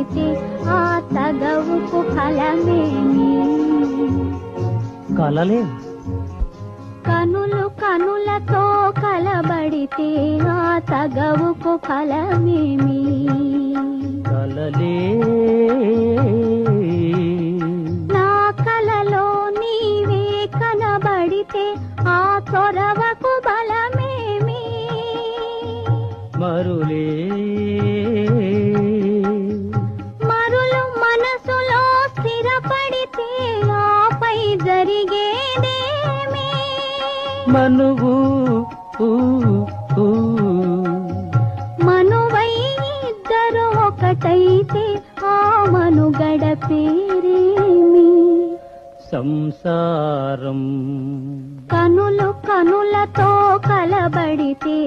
కలబడితే ఆ తగవుకు ఫలమేమి? కలలేం కనులు కనులతో కలబడితే ఆ తగవుకు ఫలమేమి? కలలే నా కలలో నీవే కనబడితే ఆ చొరవకు బలమేమి? మరులే మరులు మనసులో స్థిరపడితే ఆపై జరిగేదేమి? మనువు మనువై ఇద్దరు ఒకటైతే ఆ మనుగడ పేరేమి? సంసారం కనులు కనులతో కలబడితే